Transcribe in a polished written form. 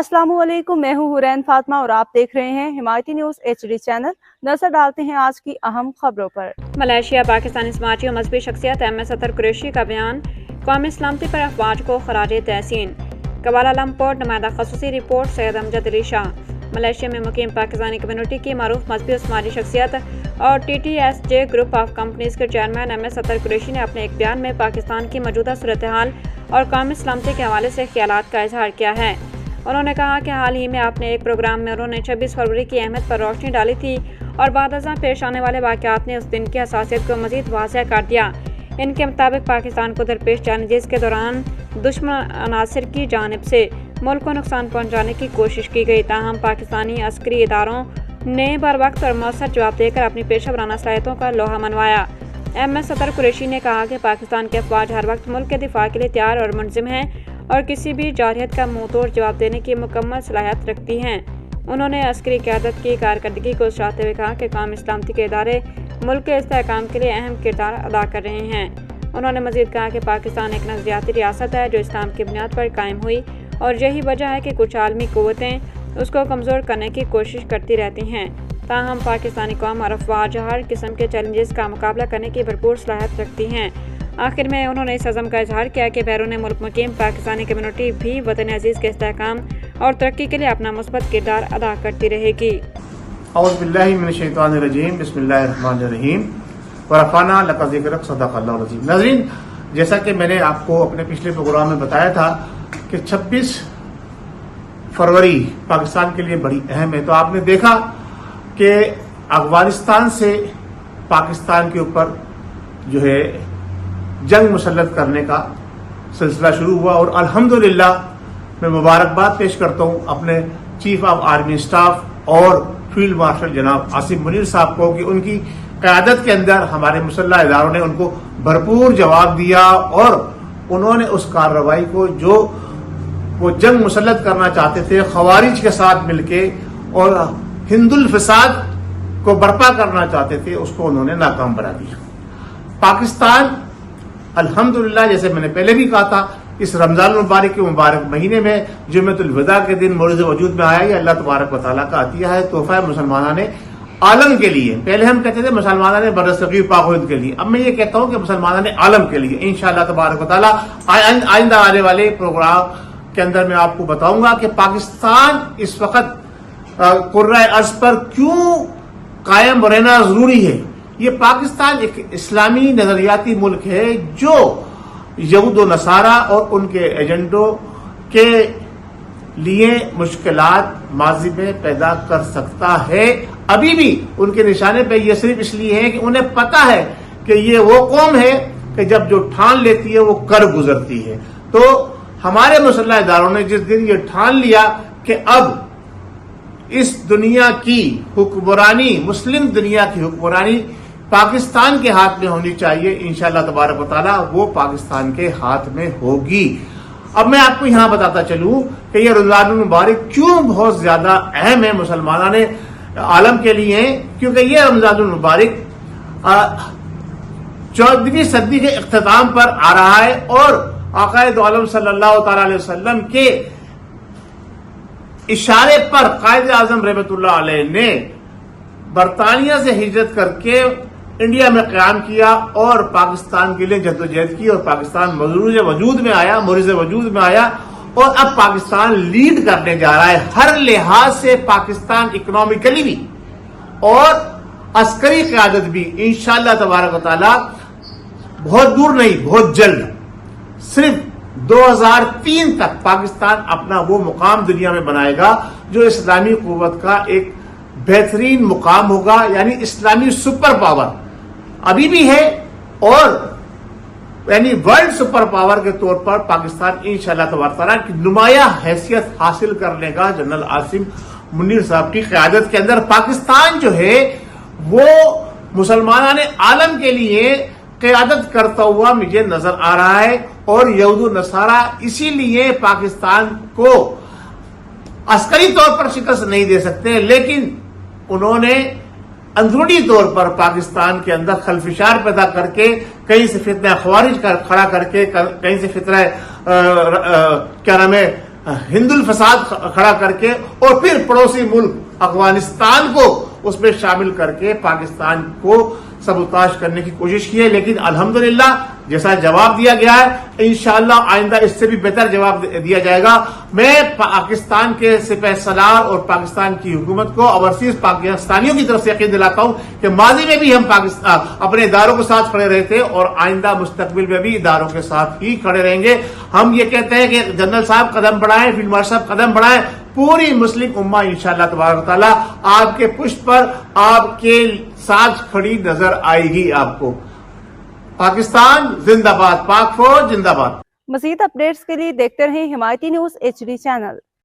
अस्सलाम वालेकुम, मैं हूँ हुरैन फातिमा और आप देख रहे हैं हिमायती न्यूज़ HD चैनल। नजर डालते हैं आज की अहम खबरों पर। मलेशिया पाकिस्तानी समाजी और मजहबी शख्सियत MS अतर कुरैशी का बयान कौमी सलामती पर अफवाज को खराज तहसीन। कुआलालंपुर नुमाइंदा खसूसी रिपोर्ट सैयद अमजद अली शाह। मलेशिया में मुकीम पाकिस्तानी कम्युनिटी की मारूफ मजहबी और समाजी शख्सियत और TTSJ ग्रुप ऑफ कंपनीज के चेयरमैन MS अतर कुरैशी ने अपने एक बयान में पाकिस्तान की मौजूदा सूरत हाल और कौमी सलामती के हवाले से ख्यालात का इजहार किया है। उन्होंने कहा कि हाल ही में अपने एक प्रोग्राम में उन्होंने 26 फरवरी की अहमियत पर रोशनी डाली थी और बादअज़ां पेश आने वाले वाक़यात ने उस दिन की हसासियत को मज़ीद वाज़ेह कर दिया। इनके मुताबिक पाकिस्तान को दरपेश चैलेंजेस के दौरान दुश्मन अनासर की जानिब से मुल्क को नुकसान पहुँचाने की कोशिश की गई, ताहम पाकिस्तानी अस्करी इदारों ने बर वक्त और मौसर जवाब देकर अपनी पेशा वराना सलाहियतों का लोहा मनवाया। MS अतर कुरैशी ने कहा कि पाकिस्तान के अफवाज हर वक्त मुल्क के दिफा के लिए तैयार और मुनज़िम हैं और किसी भी जारहियत का मुँह तोड़ जवाब देने की मुकम्मल सलाहियत रखती हैं। उन्होंने अस्करी क़यादत की कारकर्दगी को सराहते हुए कहा कि कौमी सलामती के इदारे मुल्क के इस्तेहकाम के लिए अहम किरदार अदा कर रहे हैं। उन्होंने मज़ीद कहा कि पाकिस्तान एक नज़रियाती रियासत है जो इस्लाम की बुनियाद पर कायम हुई और यही वजह है कि कुछ आलमी क़ुव्वतें उसको कमज़ोर करने की कोशिश करती रहती हैं। ताहम पाकिस्तानी कौम और अफवाज हर किस्म के चैलेंजेस का मुकाबला करने की भरपूर सलाहियत रखती हैं। आखिर में उन्होंने इस अज़म का इजहार किया कि बैरून मुल्क मुकीम पाकिस्तानी कम्युनिटी भी वतन अजीज़ के इस्तेहकाम और तरक्की के लिए अपना मुस्बत किरदार अदा करती रहेगी। औज़ु बिल्लाहि मिनश शैतानिर रजीम, बिस्मिल्लाहिर रहमानिर रहीम, व रफ़अना लका ज़िक्रक, सदक़ल्लाहुल अज़ीम। नाज़रीन, जैसा कि मैंने आपको अपने पिछले प्रोग्राम में बताया था कि 26 फरवरी पाकिस्तान के लिए बड़ी अहम है, तो आपने देखा कि अफगानिस्तान से पाकिस्तान के ऊपर जो है जंग मुसल्लत करने का सिलसिला शुरू हुआ और अल्हम्दुलिल्लाह मैं मुबारकबाद पेश करता हूँ अपने चीफ ऑफ आर्मी स्टाफ और फील्ड मार्शल जनाब आसिम मुनीर साहब को कि उनकी क़यादत के अंदर हमारे मुसल्लह इदारों ने उनको भरपूर जवाब दिया और उन्होंने उस कार्रवाई को जो वो जंग मुसल्लत करना चाहते थे खवारिज के साथ मिलके और हिंदुल फसाद को बर्पा करना चाहते थे, उसको उन्होंने नाकाम बना दिया। पाकिस्तान अल्हम्दुलिल्लाह, जैसे मैंने पहले भी कहा था, इस रमजान मुबारक के मुबारक महीने में जुम्मतुल विदा के दिन मौरिज़ वजूद में आया। ये अल्लाह तबारक व तआला का अतिया है, तोहफा है मुसलमानों ने आलम के लिए। पहले हम कहते थे मुसलमानों ने बरसगीर पाक के लिए, अब मैं ये कहता हूँ कि मुसलमानों ने आलम के लिए। इंशाअल्लाह तबारक व तआला आइंदा आने वाले प्रोग्राम के अंदर मैं आपको बताऊंगा कि पाकिस्तान इस वक्त कुर्रा अर्ज पर क्यों कायम रहना जरूरी है। ये पाकिस्तान एक इस्लामी नजरियाती मुल्क है जो यहूद व नसारा और उनके एजेंडों के लिए मुश्किलात माजी में पैदा कर सकता है। अभी भी उनके निशाने पे ये सिर्फ इसलिए है कि उन्हें पता है कि ये वो कौम है कि जब जो ठान लेती है वो कर गुजरती है। तो हमारे मुसल्लह इदारों ने जिस दिन ये ठान लिया कि अब इस दुनिया की हुक्मरानी, मुस्लिम दुनिया की हुक्मरानी पाकिस्तान के हाथ में होनी चाहिए, इंशाअल्लाह तबारक व तआला वो पाकिस्तान के हाथ में होगी। अब मैं आपको यहां बताता चलूं कि ये रमजान मुबारक क्यों बहुत ज्यादा अहम है मुसलमानों ने आलम के लिए, क्योंकि ये रमजान मुबारक 14वीं सदी के इख्तिताम पर आ रहा है और आक़ाए दो आलम सल्लल्लाहु तआला अलैहि वसल्लम के इशारे पर कायद आजम रहमतुल्लाह अलैह ने बरतानिया से हिजरत करके इंडिया में क़याम किया और पाकिस्तान के लिए जद्दोजहद की और पाकिस्तान मौरूज़ वजूद में आया, मौरूज़ वजूद में आया और अब पाकिस्तान लीड करने जा रहा है। हर लिहाज से पाकिस्तान इकोनॉमिकली भी और अस्करी क़यादत भी इंशाअल्लाह तबारक व तआला बहुत दूर नहीं, बहुत जल्द, सिर्फ 2003 तक पाकिस्तान अपना वो मुकाम दुनिया में बनाएगा जो इस्लामी कुव्वत का एक बेहतरीन मुकाम होगा, यानी इस्लामी सुपर पावर अभी भी है और यानी वर्ल्ड सुपर पावर के तौर पर पाकिस्तान इंशाअल्लाह तबारक तआला की नुमाया हैसियत हासिल कर लेगा। जनरल आसिम मुनीर साहब की क़यादत के अंदर पाकिस्तान जो है वो मुसलमानों ने आलम के लिए क़यादत करता हुआ मुझे नजर आ रहा है और यहूद नसारा इसीलिए पाकिस्तान को अस्करी तौर पर शिकस्त नहीं दे सकते, लेकिन उन्होंने अंदरूनी तौर पर पाकिस्तान के अंदर खलफिशार पैदा करके कहीं से फितना खवारिज खड़ा करके कहीं से फितना क्या नाम है हिंदुल फसाद खड़ा करके और फिर पड़ोसी मुल्क अफगानिस्तान को उसमें शामिल करके पाकिस्तान को सबूताज करने की कोशिश की है। लेकिन अल्हम्दुलिल्लाह जैसा जवाब दिया गया है, इंशाअल्लाह आइंदा इससे भी बेहतर जवाब दिया जाएगा। मैं पाकिस्तान के सिपहसालार और पाकिस्तान की हुकूमत को ओवरसीज पाकिस्तानियों की तरफ से यकीन दिलाता हूं कि माजी में भी हम पाकिस्तान अपने इदारों के साथ खड़े रहे थे और आइंदा मुस्तकबिल में भी इदारों के साथ ही खड़े रहेंगे। हम ये कहते हैं कि जनरल साहब कदम बढ़ाएं, फील्ड मार्शल साहब कदम बढ़ाएं, पूरी मुस्लिम उम्मा इंशाअल्लाह तबारक व तआला आपके पुष्प पर आपके साथ खड़ी नजर आएगी। आपको पाकिस्तान जिंदाबाद, पाक फौज जिंदाबाद। मज़ीद अपडेट्स के लिए देखते रहें हिमायती न्यूज़ HD चैनल।